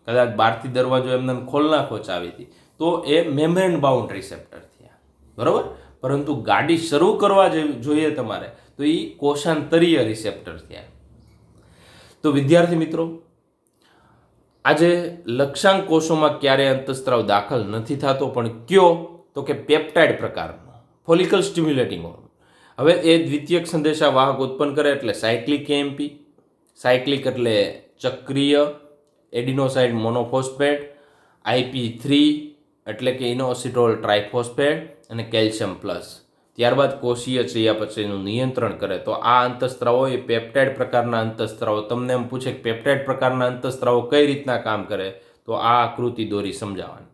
કદાચ બહારથી દરવાજો એમને ખોલ નાખો ચાવીથી તો એ મેમ્બ્રેન બાઉન્ડ રિસેપ્ટર થયા, બરોબર. પરંતુ ગાડી શરૂ કરવા જોઈએ તમારે તો એ કોષાંતરીય રિસેપ્ટર થયા. તો વિદ્યાર્થી મિત્રો, આજે લક્ષાંક કોષોમાં ક્યારેય અંતઃસ્ત્રાવ દાખલ નથી થતો, પણ કયો? તો કે પેપ્ટાઇડ પ્રકારનો ફોલિકલ સ્ટિમ્યુલેટિંગ હોર્મોન. હવે એ દ્વિતીયક સંદેશા વાહક ઉત્પન્ન કરે એટલે સાયક્લિક એએમપી. સાયક્લિક એટલે ચક્રીય એડિનોસાઇન મોનોફોસ્ફેટ, IP3 એટલે કે ઇનોસિટોલ ટ્રાઇફોસ્ફેટ અને કેલ્શિયમ પ્લસ. ત્યારબાદ કોષીય ચયાપચયનું નિયંત્રણ કરે. તો આ અંતઃસ્ત્રાવો એ પેપ્ટાઇડ પ્રકારના અંતઃસ્ત્રાવો. તમને એમ પૂછે કે પેપ્ટાઇડ પ્રકારના અંતઃસ્ત્રાવો કઈ રીતના કામ કરે, તો આ આકૃતિ દોરી સમજાવવાની.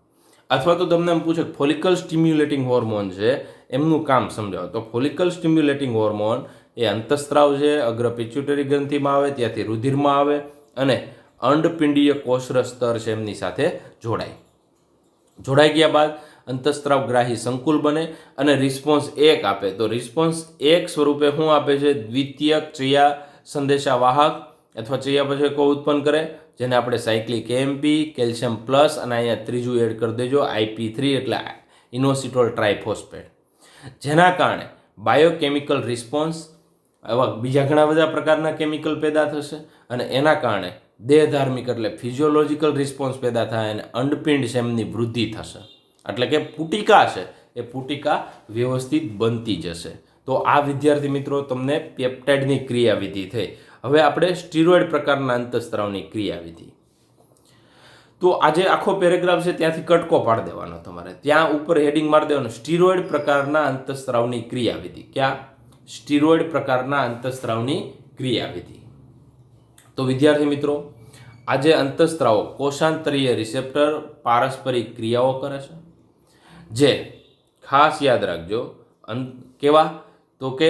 અથવા તો તમને એમ પૂછે ફોલિકલ સ્ટિમ્યુલેટિંગ હોર્મોન છે એમનું કામ સમજાવો. તો ફોલિકલ સ્ટિમ્યુલેટિંગ હોર્મોન એ અંતઃસ્ત્રાવ છે, અગ્ર પિચ્યુટરી ગ્રંથિમાં આવે, ત્યાંથી રુધિરમાં આવે અને અંડપિંડીય કોષરસ સ્તર છે એમની સાથે જોડાઈ ગયા બાદ અંતઃસ્ત્રાવ ગ્રાહી સંકુલ બને અને રિસ્પોન્સ 1 આપે. તો રિસ્પોન્સ 1 સ્વરૂપે શું આપે છે? દ્વિતીયક ચયા સંદેશા વાહક અથવા ચયાપચયકો ઉત્પન્ન કરે, જેને આપણે સાયક્લિક એએમપી, કેલ્શિયમ પ્લસ અને અહીંયા ત્રીજું એડ કરી દેજો IP3 એટલે ઇનોસિટોલ ટ્રાઇફોસ્ફેટ, જેના કારણે બાયોકેમિકલ રિસ્પોન્સ, આવા બીજા ઘણા બધા પ્રકારના કેમિકલ પેદા થશે અને એના કારણે દેહધાર્મિક એટલે ફિઝિયોલોજીકલ રિસ્પોન્સ પેદા થાય અને અંડપિંડ છે એમની વૃદ્ધિ થશે. એટલે કે પુટિકા છે એ પુટિકા વ્યવસ્થિત બનતી જશે. તો આ વિદ્યાર્થી મિત્રો તમને પેપ્ટાઇડની ક્રિયાવિધિ થઈ. હવે આપણે સ્ટીરોઇડ પ્રકારના અંતઃસ્ત્રાવની ક્રિયાવિધિ. તો આજે આખો પેરેગ્રાફ છે ત્યાંથી કટકો પાડી દેવાનો તમારે, ત્યાં ઉપર હેડિંગ મારી દેવાનું સ્ટીરોઇડ પ્રકારના અંતઃસ્ત્રાવની ક્રિયાવિધિ. ક્યાં? સ્ટીરોઇડ પ્રકારના અંતઃસ્ત્રાવની ક્રિયાવિધિ. તો વિદ્યાર્થી મિત્રો, આજે અંતઃસ્ત્રાવો કોષાંતરીય રિસેપ્ટર પારસ્પરિક ક્રિયાઓ કરે છે, જે ખાસ યાદ રાખજો કેવા તો કે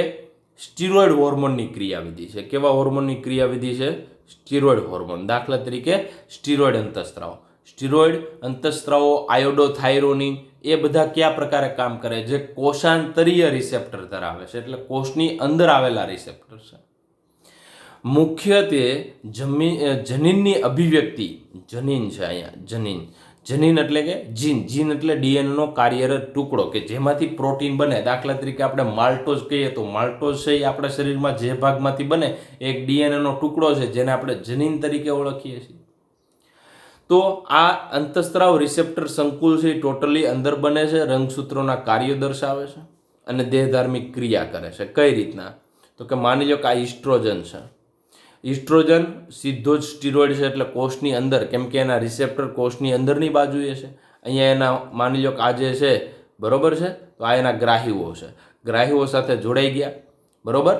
સ્ટીરોઇડ હોર્મોનની ક્રિયાવિધિ છે. કેવા હોર્મોનની ક્રિયાવિધિ છે? Steroid hormone. દાખલા તરીકે સ્ટીરોઇડ અંતઃસ્ત્રાવ. સ્ટીરોઇડ અંતઃસ્ત્રાવો, આયોડોથાયરોનિન, એ બધા કયા પ્રકારે કામ કરે? જે કોષાંતરીય રિસેપ્ટર ધરાવે છે, એટલે કોષની અંદર આવેલા રિસેપ્ટર છે. મુખ્યત્વે જનીનની અભિવ્યક્તિ, જનીન છે અહીંયા, જનીન એટલે કે જીન એટલે ડીએનએનો કાર્યરત ટુકડો કે જેમાંથી પ્રોટીન બને. દાખલા તરીકે આપણે માલ્ટોઝ કહીએ તો માલ્ટોઝ છે એ આપણા શરીરમાં જે ભાગમાંથી બને એક ડીએનએનો ટુકડો છે, જેને આપણે જનીન તરીકે ઓળખીએ છીએ. તો આ અંતઃસ્ત્રાવ રિસેપ્ટર સંકુલ છે એ ટોટલી અંદર બને છે, રંગસૂત્રોના કાર્યો દર્શાવે છે અને દેહધાર્મિક ક્રિયા કરે છે. કઈ રીતના? તો કે માની લો કે આ ઇસ્ટ્રોજન છે. ઇસ્ટ્રોજન સીધો જ સ્ટીરોઇડ છે, એટલે કોષની અંદર, કેમ કે એના રિસેપ્ટર કોષની અંદરની બાજુએ છે. અહીંયા એના માની લો કે આ જે છે, બરોબર છે, તો આ એના ગ્રાહીઓ છે, ગ્રાહીઓ સાથે જોડાઈ ગયા, બરોબર.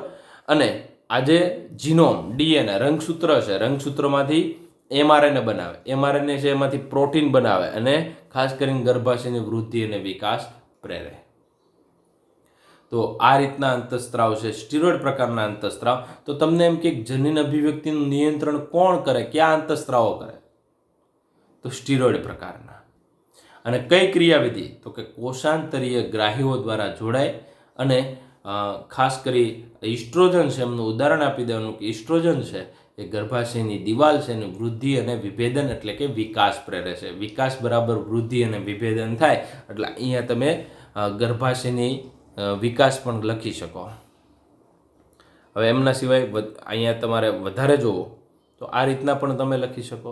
અને આ જે જીનોમ ડીએનએ રંગસૂત્ર છે, રંગસૂત્રમાંથી એમઆરએનએ બનાવે, એમઆરએનએ છે એમાંથી પ્રોટીન બનાવે અને ખાસ કરીને ગર્ભાશયની વૃદ્ધિ અને વિકાસ પ્રેરે. તો આ રીતના અંતઃસ્ત્રાવ છે, સ્ટીરોઇડ પ્રકારના અંતઃસ્ત્રાવ. તો તમને એમ કે જનીન અભિવ્યક્તિનું નિયંત્રણ કોણ કરે? કયા અંતઃસ્ત્રાવો કરે? તો સ્ટીરોઇડ પ્રકારના. અને કઈ ક્રિયાવિધિ? તો કે કોષાંતરીય ગ્રાહીઓ દ્વારા જોડાય અને ખાસ કરી ઇસ્ટ્રોજન છે, એમનું ઉદાહરણ આપી દેવાનું કે ઇસ્ટ્રોજન છે એ ગર્ભાશયની દિવાલ છે એની વૃદ્ધિ અને વિભેદન એટલે કે વિકાસ પ્રેરે છે. વિકાસ બરાબર વૃદ્ધિ અને વિભેદન થાય એટલે અહીંયા તમે ગર્ભાશયની વિકાસ પણ લખી શકો. હવે એમના સિવાય અહીંયા તમારે વધારે જોવો તો આ રીતના પણ તમે લખી શકો,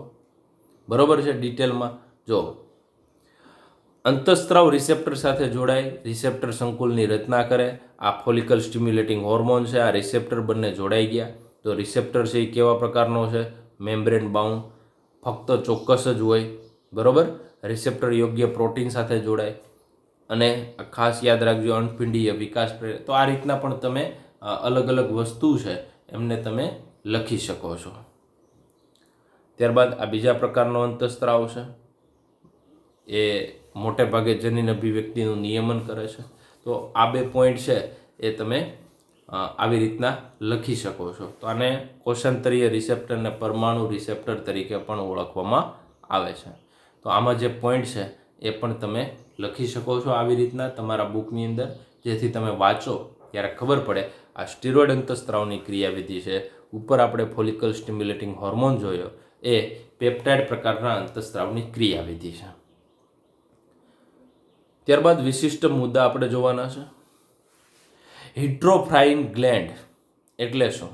બરોબર છે. ડિટેલમાં જો અંતઃસ્ત્રાવ રિસેપ્ટર સાથે જોડાય, રિસેપ્ટર સંકુલની રચના કરે. આ ફોલિકલ સ્ટિમ્યુલેટિંગ હોર્મોન છે, આ રિસેપ્ટર બંને જોડાઈ ગયા. તો રિસેપ્ટર છે એ કેવા પ્રકારનો છે? મેમ્બ્રેન બાઉન્ડ, ફક્ત ચોક્કસ જ હોય, બરોબર. રિસેપ્ટર યોગ્ય પ્રોટીન સાથે જોડાય અને ખાસ યાદ રાખજો અનપિંડીય વિકાસ પ્રેરે. તો આ રીતના પણ તમે અલગ અલગ વસ્તુ છે એમને તમે લખી શકો છો. ત્યારબાદ આ બીજા પ્રકારનો અંતઃસ્ત્રાવ છે, એ મોટે ભાગે જનીન અભિવ્યક્તિનું નિયમન કરે છે. તો આ બે પોઈન્ટ છે એ તમે આવી રીતના લખી શકો છો. તો આને કોષાંતરીય રિસેપ્ટર અને પરમાણુ રિસેપ્ટર તરીકે પણ ઓળખવામાં આવે છે. તો આમાં જે પોઈન્ટ છે એ પણ તમે લખી શકો છો આવી રીતના તમારા બુકની અંદર, જેથી તમે વાંચો ત્યારે ખબર પડે. આ સ્ટીરોઇડ અંતઃસ્ત્રાવની ક્રિયાવિધિ છે. ઉપર આપણે ફોલિકલ સ્ટિમ્યુલેટિંગ હોર્મોન જોયો, એ પેપ્ટાઇડ પ્રકારના અંતઃસ્ત્રાવની ક્રિયાવિધિ છે. ત્યારબાદ વિશિષ્ટ મુદ્દા આપણે જોવાના છે. હિટ્રોફાઇન ગ્લેન્ડ એટલે શું?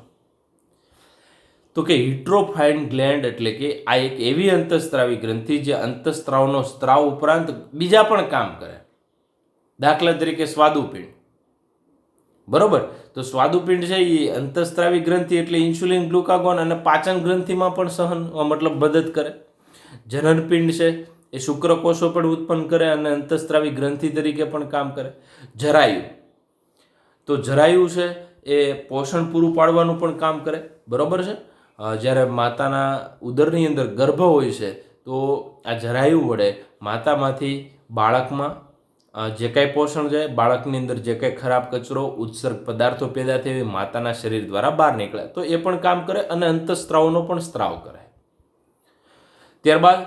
તો કે હિટ્રોફાઇન ગ્લેન્ડ એટલે કે આ એક એવી અંતઃસ્ત્રાવી ગ્રંથિ જે અંતઃસ્ત્રાવનો સ્ત્રાવ ઉપરાંત બીજા પણ કામ કરે. દાખલા તરીકે સ્વાદુપિંડ, બરોબર. તો સ્વાદુપિંડ છે એ અંતઃસ્ત્રાવી ગ્રંથિ એટલે ઇન્સ્યુલિન, ગ્લુકાગોન અને પાચન ગ્રંથિમાં પણ મદદ કરે. જનનપિંડ છે એ શુક્રકોષો પણ ઉત્પન્ન કરે અને અંતઃસ્ત્રાવી ગ્રંથિ તરીકે પણ કામ કરે. જરાયુ, તો જરાયુ છે એ પોષણ પૂરું પાડવાનું પણ કામ કરે, બરોબર છે. જ્યારે માતાના ઉદરની અંદર ગર્ભ હોય છે તો આ જરાયુ વડે માતામાંથી બાળકમાં જે કાંઈ પોષણ જાય, બાળકની અંદર જે કાંઈ ખરાબ કચરો, ઉત્સર્ગ પદાર્થો પેદા થઈ માતાના શરીર દ્વારા બહાર નીકળે તો એ પણ કામ કરે અને અંતઃસ્ત્રાવનો પણ સ્ત્રાવ કરે. ત્યારબાદ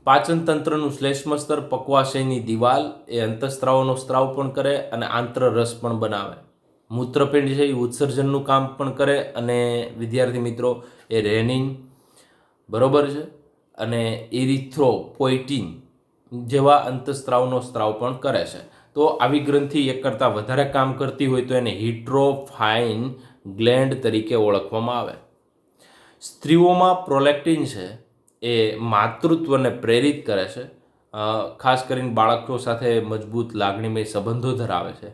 પાચન તંત્રનું શ્લેષ્મ સ્તર, પક્વાશયની દિવાલ એ અંતઃસ્ત્રાવનો સ્ત્રાવ પણ કરે અને આંતરરસ પણ બનાવે. મૂત્રપિંડ છે એ ઉત્સર્જનનું કામ પણ કરે અને વિદ્યાર્થી મિત્રો એ રેનિન, બરોબર છે, અને ઇરિથ્રોપોઇટિન જેવા અંતઃસ્ત્રાવનો સ્ત્રાવ પણ કરે છે. તો આવી ગ્રંથિ એક કરતાં વધારે કામ કરતી હોય તો એને હિટ્રોફાઇન ગ્લેન્ડ તરીકે ઓળખવામાં આવે. સ્ત્રીઓમાં પ્રોલેક્ટિન છે એ માતૃત્વને પ્રેરિત કરે છે. ખાસ કરીને બાળકો સાથે મજબૂત લાગણીમય સંબંધો ધરાવે છે.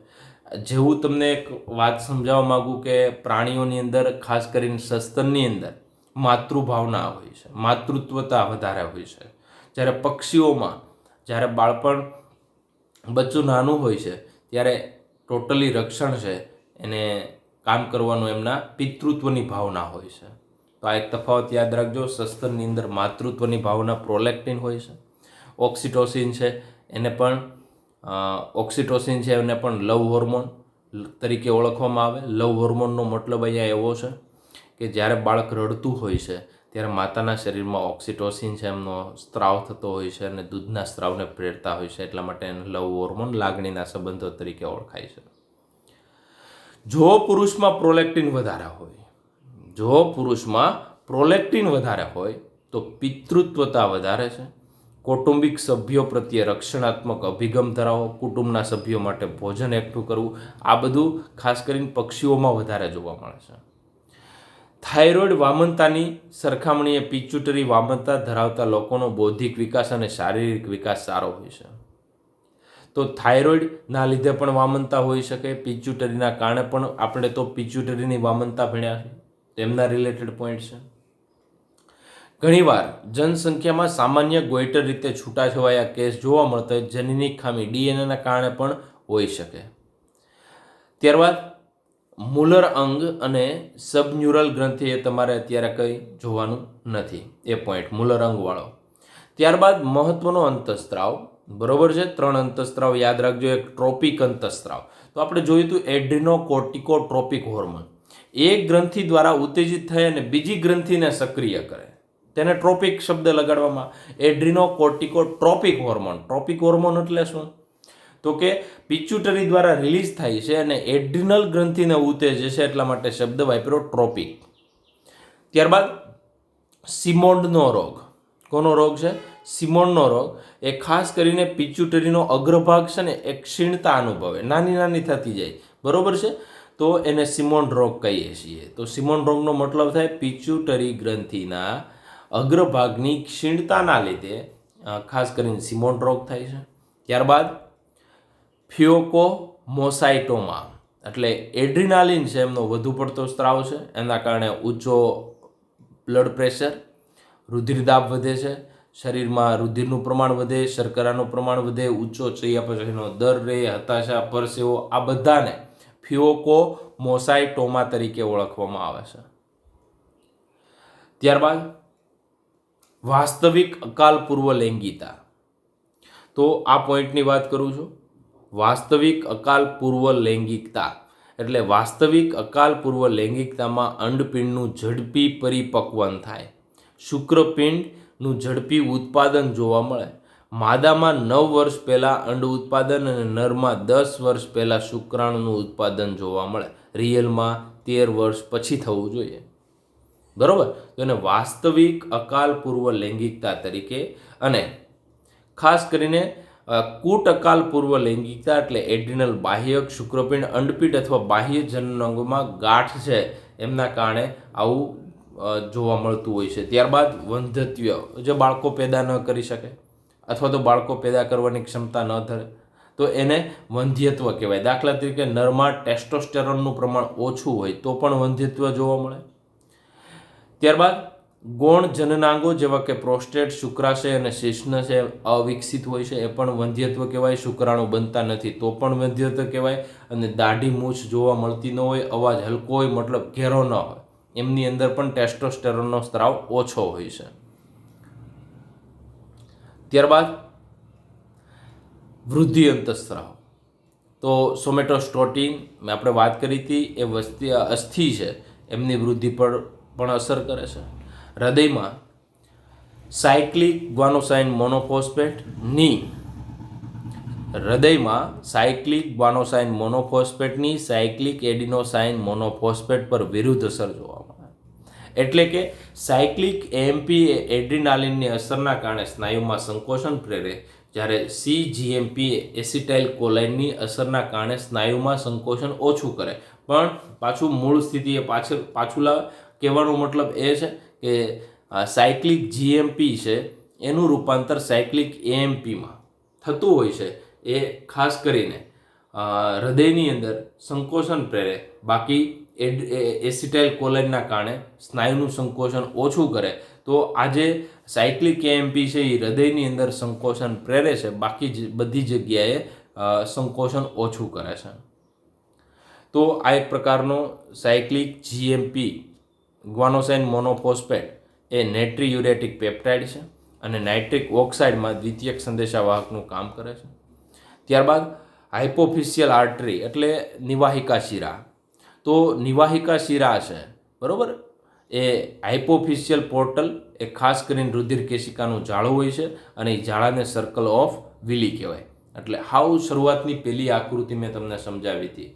જેવું તમને એક વાત સમજાવવા માગું કે પ્રાણીઓની અંદર ખાસ કરીને સસ્તનની અંદર માતૃભાવના હોય છે, માતૃત્વતા વધારે હોય છે. જ્યારે પક્ષીઓમાં જ્યારે બચ્ચું નાનું હોય છે ત્યારે ટોટલી રક્ષણ છે એને કામ કરવાનું એમના પિતૃત્વની ભાવના હોય છે. તો આ એક તફાવત યાદ રાખજો. સસ્તનની અંદર માતૃત્વની ભાવના પ્રોલેક્ટિન હોય છે. ઓક્સિટોસિન છે એને પણ લવ હોર્મોન તરીકે ઓળખવામાં આવે. લવ હોર્મોનનો મતલબ અહીંયા એવો છે કે જ્યારે બાળક રડતું હોય છે ત્યારે માતાના શરીરમાં ઓક્સિટોસિન છે એમનો સ્ત્રાવ થતો હોય છે અને દૂધના સ્ત્રાવને પ્રેરતા હોય છે. એટલા માટે એને લવ હોર્મોન લાગણીના સંબંધો તરીકે ઓળખાય છે. જો પુરુષમાં પ્રોલેક્ટિન વધારે હોય તો પિતૃત્વતા વધારે છે. કૌટુંબિક સભ્યો પ્રત્યે રક્ષણાત્મક અભિગમ ધરાવો, કુટુંબના સભ્યો માટે ભોજન એકઠું કરવું, આ બધું ખાસ કરીને પક્ષીઓમાં વધારે જોવા મળે છે. થાઇરોઇડ વામનતાની સરખામણીએ પિચ્યુટરી વામનતા ધરાવતા લોકોનો બૌદ્ધિક વિકાસ અને શારીરિક વિકાસ સારો હોય છે. તો થાઇરોઇડના લીધે પણ વામનતા હોઈ શકે, પિચ્યુટરીના કારણે પણ. આપણે તો પિચ્યુટરીની વામનતા ભણ્યા છે, તેમના રિલેટેડ પોઈન્ટ છે. ઘણીવાર જનસંખ્યામાં સામાન્ય ગોઈટર રીતે છૂટાછવાયા કેસ જોવા મળતા હોય. જનીનિક ખામી ડીએનએના કારણે પણ હોઈ શકે. ત્યારબાદ મુલર અંગ અને સબન્યુરલ ગ્રંથિ એ તમારે અત્યારે કંઈ જોવાનું નથી, એ પોઈન્ટ મુલર અંગવાળો. ત્યારબાદ મહત્વનો અંતઃસ્ત્રાવ, બરોબર છે. 3 અંતઃસ્ત્રાવ યાદ રાખજો. એક ટ્રોપિક અંતઃસ્ત્રાવ, તો આપણે જોયું હતું એડ્રિનોકોર્ટિકોટ્રોપિક હોર્મોન. એક ગ્રંથિ દ્વારા ઉત્તેજિત થઈ અને બીજી ગ્રંથિને સક્રિય કરે, તેને ટ્રોપિક શબ્દ લગાડવામાં. એડ્રિનોકોર્ટિકોટ્રોપિક હોર્મોન. ટ્રોપિક હોર્મોન એટલે શું? તો કે પિચ્યુટરી દ્વારા રિલીઝ થાય છે અને એડ્રિનલ ગ્રંથિને ઉત્તેજે છે, એટલા માટે શબ્દ વાપર્યો ટ્રોપિક. ત્યારબાદ સિમોન્ડનો રોગ. કોનો રોગ છે? સિમોન્ડનો રોગ. એ ખાસ કરીને પિચ્યુટરીનો અગ્રભાગ છે ને એ ક્ષીણતા અનુભવે, નાની થતી જાય, બરોબર છે. તો એને સિમોન્ડ રોગ કહીએ છીએ. તો સિમોન્ડ રોગનો મતલબ થાય પિચ્યુટરી ગ્રંથિના અગ્રભાગની ક્ષીણતાના લીધે ખાસ કરીને સિમોન્ડ રોગ થાય છે. ત્યારબાદ ફિયોકોમોસાઇટોમા, એટલે એડ્રિનાલિન છે એમનો વધુ પડતો સ્ત્રાવ છે, એના કારણે ઊંચો બ્લડ પ્રેશર, રુધિરદાબ વધે છે, શરીરમાં રુધિરનું પ્રમાણ વધે, શર્કરાનું પ્રમાણ વધે, ઊંચો ચયાપચયનો દર રહે, હતાશા, પરસેવો, આ બધાને ફિયોકોમોસાઇટોમા તરીકે ઓળખવામાં આવે છે. ત્યારબાદ વાસ્તવિક અકાલ પૂર્વ લૈંગિકતા. તો આ પોઈન્ટની વાત કરું છું. વાસ્તવિક અકાલ પૂર્વ લૈંગિકતા એટલે વાસ્તવિક અકાલ પૂર્વ લૈંગિકતામાં અંડપિંડનું ઝડપી પરિપક્વન થાય, શુક્રપિંડનું ઝડપી ઉત્પાદન જોવા મળે. માદામાં 9 વર્ષ પહેલાં અંડ ઉત્પાદન અને નરમાં 10 વર્ષ પહેલાં શુક્રાણુનું ઉત્પાદન જોવા મળે. રિયલમાં 13 વર્ષ પછી થવું જોઈએ, બરોબર. તો એને વાસ્તવિક અકાલ પૂર્વ લૈંગિકતા તરીકે, અને ખાસ કરીને કૂટ અકાલ પૂર્વ લૈંગિકતા એટલે એડ્રિનલ બાહ્યક, શુક્રપિંડ, અંડપિંડ અથવા બાહ્ય જનનાંગોમાં ગાંઠ છે એમના કારણે આવું જોવા મળતું હોય છે. ત્યારબાદ વંધ્યત્વ, જે બાળકો પેદા ન કરી શકે અથવા તો બાળકો પેદા કરવાની ક્ષમતા ન ધરે તો એને વંધ્યત્વ કહેવાય. દાખલા તરીકે નરમાં ટેસ્ટોસ્ટેરોનનું પ્રમાણ ઓછું હોય તો પણ વંધ્યત્વ જોવા મળે. ત્યારબાદ ગૌણ જનનાંગો જેવા કે પ્રોસ્ટેટ, શુક્રાશય અને શિશ્નાશય અવિકસિત હોય છે, એ પણ વંધ્યત્વ કહેવાય. શુક્રાણુ બનતા નથી તો પણ વંધ્યત્વ કહેવાય. અને દાઢી મૂછ જોવા મળતી ન હોય, અવાજ હલકો હોય, મતલબ ઘેરો ન હોય, એમની અંદર પણ ટેસ્ટોસ્ટેરોનનો સ્ત્રાવ ઓછો હોય છે. ત્યારબાદ વૃદ્ધિ અંતઃસ્ત્રાવ. તો સોમેટોસ્ટેટિન મેં આપણે વાત કરી હતી, એ અસ્થિ છે એમની વૃદ્ધિ પર પણ અસર કરે છે. હૃદયમાં સાયક્લિક ગ્વાનોસાઇન મોનોફોસ્ફેટની સાયક્લિક એડિનોસાઇન મોનોફોસ્ફેટ પર વિરુદ્ધ અસર જોવા મળે. એટલે કે સાયક્લિક એએમપી એ એડ્રિનાલિનની અસરના કારણે સ્નાયુમાં સંકોચન પ્રેરે, જ્યારે સીજીએમપી એસિટાઇલ કોલાઇનની અસરના કારણે સ્નાયુમાં સંકોચન ઓછું કરે. પણ પાછું મૂળ સ્થિતિએ પાછું લાવે. કહેવાનો મતલબ એ છે કે સાયક્લિક જીએમપી છે એનું રૂપાંતર સાયક્લિક એએમપીમાં થતું હોય છે. એ ખાસ કરીને હૃદયની અંદર સંકોચન પ્રેરે, બાકી એસિટાઇલ કોલાઇનના કારણે સ્નાયુનું સંકોચન ઓછું કરે. તો આજે સાયક્લિક એએમપી છે એ હૃદયની અંદર સંકોચન પ્રેરે છે, બાકી બધી જગ્યાએ સંકોચન ઓછું કરે છે. તો આ એક પ્રકારનો સાયક્લિક જીએમપી ગ્વાનોસાઇન મોનોફોસ્ફેટ એ નેટ્રીયુરેટિક પેપ્ટાઇડ છે અને નાઇટ્રિક ઓક્સાઇડમાં દ્વિતીયક સંદેશાવાહકનું કામ કરે છે. ત્યારબાદ હાઇપોફિશિયલ આર્ટરી એટલે નિવાહિકા શિરા. તો નિવાહિકા શિરા છે બરાબર, એ હાઇપોફિશિયલ પોર્ટલ એ ખાસ કરીને રુધિર કેશિકાનું જાળું હોય છે અને એ જાળાને સર્કલ ઓફ વિલી કહેવાય. એટલે હાવ શરૂઆતની પહેલી આકૃતિ મેં તમને સમજાવી હતી,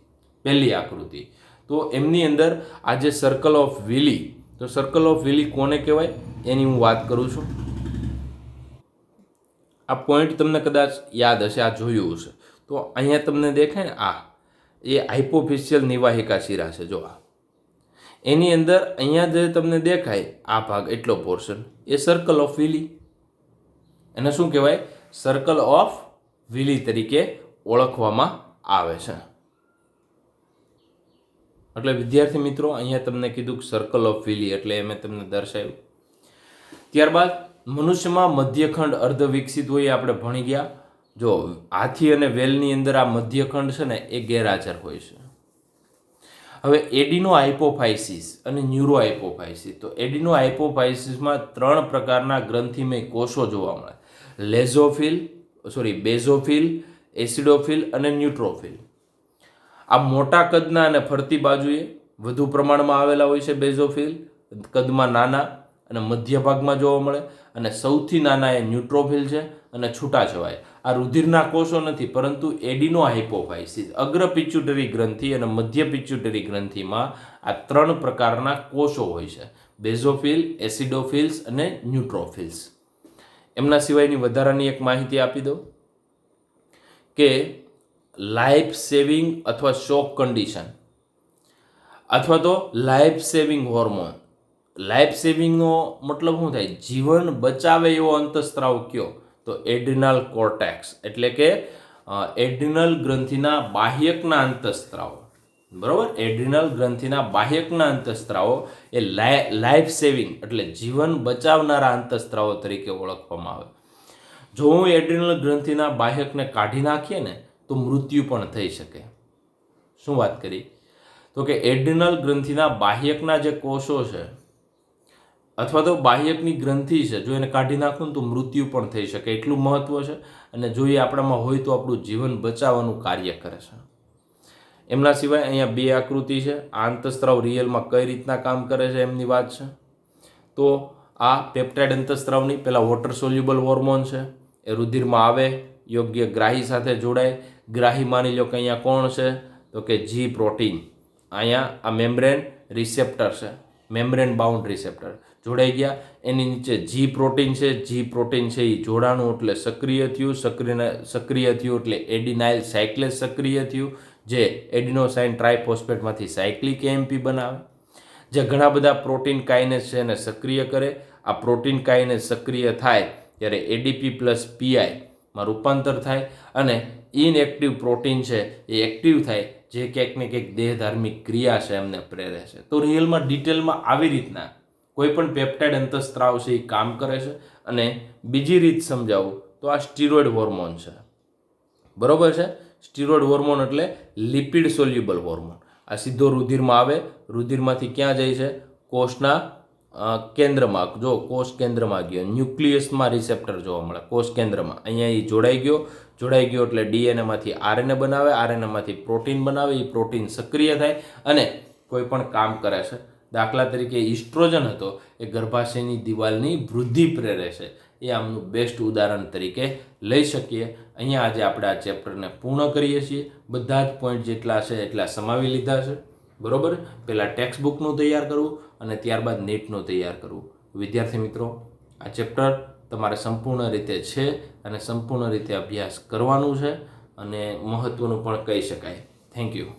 પહેલી આકૃતિ. તો એમની અંદર આ જે સર્કલ ઓફ વિલી, તો સર્કલ ઓફ વિલી કોને કહેવાય એની હું વાત કરું છું. આ પોઈન્ટ તમને કદાચ યાદ હશે, આ જોયું હશે. તો અહીંયા તમને દેખાય ને, આ એ હાઇપોફિશિયલ નિવાહિકા શિરા છે. જો આ એની અંદર અહીંયા જે તમને દેખાય આ ભાગ, એટલો portion A circle of Wiley, એને શું કહેવાય? સર્કલ ઓફ વિલી તરીકે ઓળખવામાં આવે છે. એટલે વિદ્યાર્થી મિત્રો, અહીંયા તમને કીધું કે સર્કલ ઓફ વિલી એટલે એ મેં તમને દર્શાવ્યું. ત્યારબાદ મનુષ્યમાં મધ્યખંડ અર્ધ વિકસિત હોય, આપણે ભણી ગયા. જો હાથી અને વેલની અંદર આ મધ્યખંડ છે ને એ ગેરહાજર હોય છે. હવે એડિનો હાઇપોફાઇસિસ અને ન્યુરો હાઇપોફાઇસિસ. તો એડિનો હાઇપોફાઇસિસમાં 3 પ્રકારના ગ્રંથિમય કોષો જોવા મળે: બેઝોફિલ, એસિડોફિલ અને ન્યુટ્રોફિલ. આ મોટા કદના અને ફરતી બાજુએ વધુ પ્રમાણમાં આવેલા હોય છે. બેઝોફિલ કદમાં નાના અને મધ્ય ભાગમાં જોવા મળે, અને સૌથી નાના એ ન્યુટ્રોફિલ છે અને છૂટાછવાય. આ રુધિરના કોષો નથી, પરંતુ એડિનો હાઇપોફાઇસિસ અગ્ર પિચ્યુટરી ગ્રંથિ અને મધ્ય પિચ્યુટરી ગ્રંથિમાં આ 3 પ્રકારના કોષો હોય છે: બેઝોફિલ, એસિડોફિલ્સ અને ન્યુટ્રોફિલ્સ. એમના સિવાયની વધારાની એક માહિતી આપી દો કે લાઈફ સેવિંગ અથવા શોક કન્ડિશન અથવા તો લાઈફ સેવિંગ હોર્મોન. લાઈફ સેવિંગનો મતલબ શું થાય? જીવન બચાવે એવો અંતઃસ્ત્રાવ કયો? તો એડ્રિનલ કોર્ટેક્સ, એટલે કે એડ્રિનલ ગ્રંથિના બાહ્યકના અંતઃસ્ત્રાવો. બરાબર, એડ્રિનલ ગ્રંથિના બાહ્યકના અંતઃસ્ત્રાવો એ લાઈફ સેવિંગ એટલે જીવન બચાવનારા અંતઃસ્ત્રાવો તરીકે ઓળખવામાં આવે. જો હું એડ્રિનલ ગ્રંથિના બાહ્યકને કાઢી નાખીએ ને તો મૃત્યુ પણ થઈ શકે. શું વાત કરી? તો કે એડ્રિનલ ગ્રંથિના બાહ્યકના જે કોષો છે અથવા તો બાહ્યકની ગ્રંથિ છે, જો એને કાઢી નાખું ને તો મૃત્યુ પણ થઈ શકે, એટલું મહત્વ છે. અને જો એ આપણામાં હોય તો આપણું જીવન બચાવવાનું કાર્ય કરે છે. એમના સિવાય અહીંયા 2 આકૃતિ છે. આ અંતઃસ્ત્રાવ રિયલમાં કઈ રીતના કામ કરે છે એમની વાત છે. તો આ પેપ્ટાઇડ અંતઃસ્ત્રાવની પહેલાં વોટર સોલ્યુબલ હોર્મોન છે, એ રુધિરમાં આવે, યોગ્ય ગ્રાહી સાથે જોડાય. ગ્રાહી માની લો કે અહીંયા કોણ છે? તો કે જી પ્રોટીન. અહીંયા આ મેમ્બ્રેન રિસેપ્ટર છે, મેમ્બ્રેન બાઉન્ડ રિસેપ્ટર જોડાઈ ગયા. એની નીચે જી પ્રોટીન છે. જી પ્રોટીન છે એ જોડાણું એટલે સક્રિય થયું, સક્રિય થયું એટલે એડિનાઇલ સાયક્લેસ સક્રિય થયું, જે એડિનોસાઇન ટ્રાઇફોસ્ફેટમાંથી સાયક્લિક એએમપી બનાવે, જે ઘણા બધા પ્રોટીન કાઇનેસ છે એને સક્રિય કરે. આ પ્રોટીન કાઇનેસ સક્રિય થાય ત્યારે એડીપી પ્લસ પીઆઈમાં રૂપાંતર થાય અને ઇનએક્ટિવ પ્રોટીન છે એ એક્ટિવ થાય, જે ક્યાંક ને ક્યાંક દેહધાર્મિક ક્રિયા છે એમને પ્રેરે છે. તો રિયલમાં ડિટેલમાં આવી રીતના કોઈ પણ પેપ્ટાઇડ અંતઃસ્ત્રાવ છે એ કામ કરે છે. અને બીજી રીત સમજાવું તો આ સ્ટીરોઇડ હોર્મોન છે. બરોબર છે? સ્ટીરોઇડ હોર્મોન એટલે લિપિડ સોલ્યુબલ હોર્મોન. આ સીધો રુધિરમાં આવે, રુધિરમાંથી ક્યાં જાય છે? કોષના કેન્દ્રમાં. જો કોષ કેન્દ્રમાં ગયો, ન્યુક્લિયસમાં રિસેપ્ટર જોવા મળે કોષ કેન્દ્રમાં. અહીંયા એ જોડાઈ ગયો એટલે ડીએનએમાંથી આરએનએ બનાવે, આરએનએમાંથી પ્રોટીન બનાવે, એ પ્રોટીન સક્રિય થાય અને કોઈ પણ કામ કરે છે. દાખલા તરીકે ઇસ્ટ્રોજન હતો એ ગર્ભાશયની દિવાલની વૃદ્ધિ પ્રેરે છે, એ આમનું બેસ્ટ ઉદાહરણ તરીકે લઈ શકીએ. અહીંયા આજે આપણે આ ચેપ્ટરને પૂર્ણ કરીએ છીએ. બધા જ પોઈન્ટ જેટલા છે એટલા સમાવી લીધા છે. બરોબર, પહેલાં ટેક્સ્ટ બુકનું તૈયાર કરવું અને ત્યારબાદ નેટનું તૈયાર કરવું. વિદ્યાર્થી મિત્રો, આ ચેપ્ટર તમારે સંપૂર્ણ રીતે છે અને સંપૂર્ણ રીતે અભ્યાસ કરવાનું છે અને મહત્ત્વનું પણ કહી શકાય. Thank you.